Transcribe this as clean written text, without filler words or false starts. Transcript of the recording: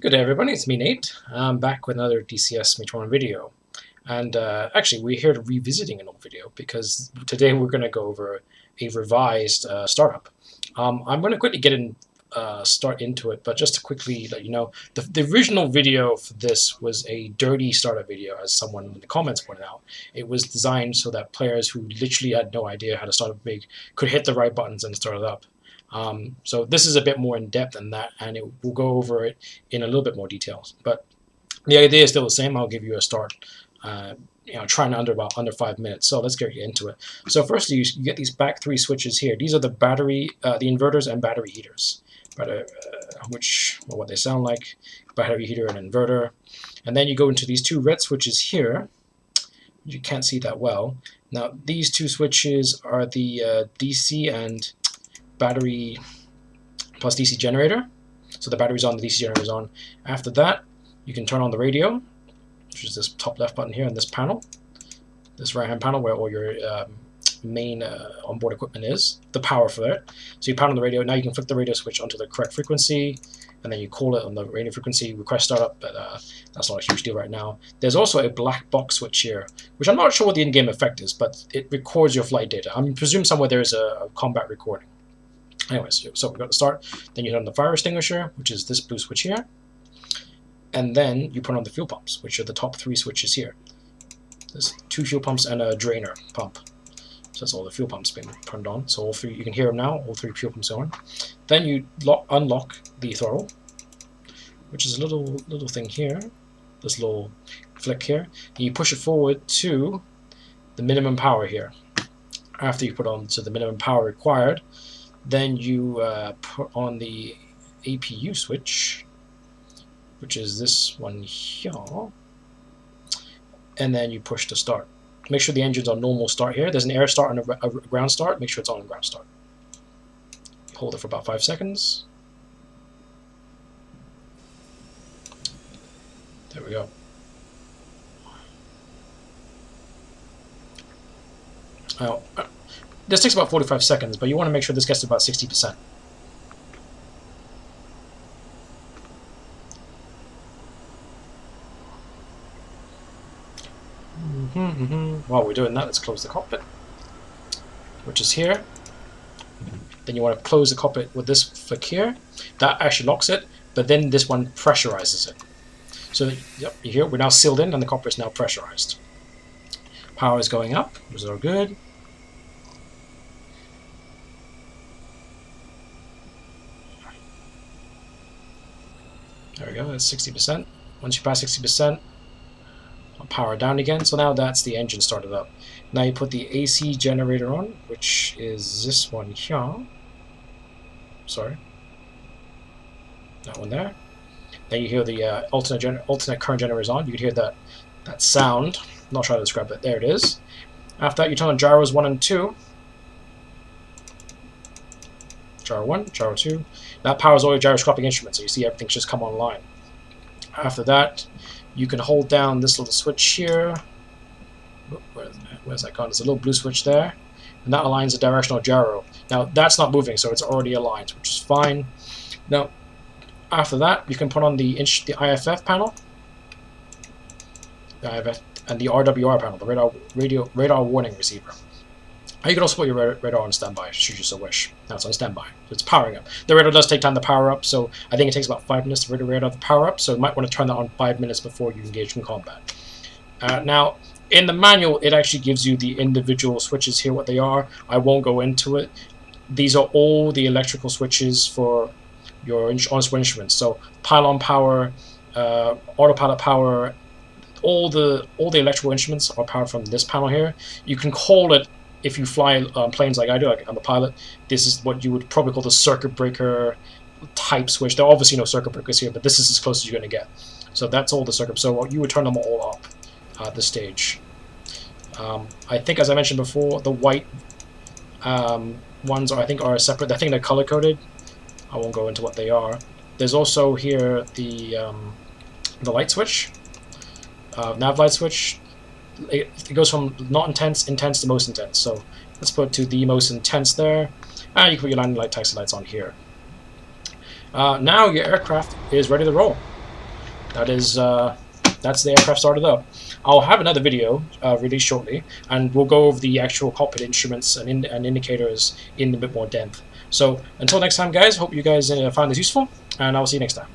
Good day everybody, it's me Nate. I'm back with another DCS Mach-1 video. And actually we're here to revisiting an old video because today we're going to go over a revised startup. I'm going to quickly start into it, but just to quickly let you know, the original video for this was a dirty startup video, as someone in the comments pointed out. It was designed so that players who literally had no idea how to start up big could hit the right buttons and start it up. So this is a bit more in depth than that, and we'll go over it in a little bit more details. But the idea is still the same. I'll give you a start, trying under 5 minutes. So let's get into it. So firstly, you get these back three switches here. These are the the inverters and battery heaters, what they sound like: battery heater and inverter. And then you go into these two red switches here. You can't see that well. Now these two switches are the DC and battery plus DC generator. So the battery's on, the DC generator's on. After that, you can turn on the radio, which is this top left button here in this panel, this right hand panel where all your main onboard equipment is, the power for it. So you pound on the radio. Now you can flick the radio switch onto the correct frequency, and then you call it on the radio frequency, request startup, but that's not a huge deal right now. There's also a black box switch here, which I'm not sure what the in-game effect is, but it records your flight data. I presume somewhere there is a combat recording. Anyways, so we've got the start. Then you turn on the fire extinguisher, which is this blue switch here. And then you put on the fuel pumps, which are the top three switches here. There's two fuel pumps and a drainer pump. So that's all the fuel pumps being turned on. So all three, you can hear them now, all three fuel pumps are on. Then you unlock the throttle, which is a little thing here, this little flick here. And you push it forward to the minimum power here. After you put on to the minimum power required, then you put on the APU switch, which is this one here, and then you push to start. Make sure the engine's on normal start here. There's an air start and a ground start. Make sure it's on ground start. Hold it for about 5 seconds. There we go. Now, this takes about 45 seconds, but you want to make sure this gets to about 60%. While we're doing that, let's close the cockpit, which is here. Then you want to close the cockpit with this flick here. That actually locks it, but then this one pressurizes it. So, yep, you hear we're now sealed in, and the cockpit is now pressurized. Power is going up, which is all good. There we go, that's 60%. Once you pass 60%, I'll power down again. So now that's the engine started up. Now you put the AC generator on, which is this one here. Sorry. That one there. Then you hear the alternate current generator is on. You can hear that sound. I'm not sure how to describe it. There it is. After that, you turn on gyros 1 and 2. Gyro 1, gyro 2. That powers all your gyroscopic instruments, so you see everything's just come online. After that, you can hold down this little switch here. Where's that gone? There's a little blue switch there, and that aligns the directional gyro. Now that's not moving, so it's already aligned, which is fine. Now, after that, you can put on the IFF panel, the IFF, and the RWR panel, the radar warning receiver. You can also put your radar on standby, should you so wish. Now it's on standby, so it's powering up. The radar does take time to power up, so I think it takes about 5 minutes for the radar to power up, so you might want to turn that on 5 minutes before you engage in combat. Now, in the manual, it actually gives you the individual switches here, what they are. I won't go into it. These are all the electrical switches for your on-screen instruments. So pylon power, autopilot power, all the electrical instruments are powered from this panel here. You can call it, if you fly planes like I do, like I'm a pilot, this is what you would probably call the circuit breaker type switch. There are obviously no circuit breakers here, but this is as close as you're going to get. So that's all the circuits. So you would turn them all up at this stage. I think, as I mentioned before, the white ones are separate. I think they're color coded. I won't go into what they are. There's also here the light switch, nav light switch. It goes from not intense to most intense. So let's put to the most intense there. And you can put your landing light, taxi lights on here. Now your aircraft is ready to roll. that is that's the aircraft started up. I'll have another video released shortly, and we'll go over the actual cockpit instruments and indicators in a bit more depth. So until next time, guys, hope you guys found this useful, and I'll see you next time.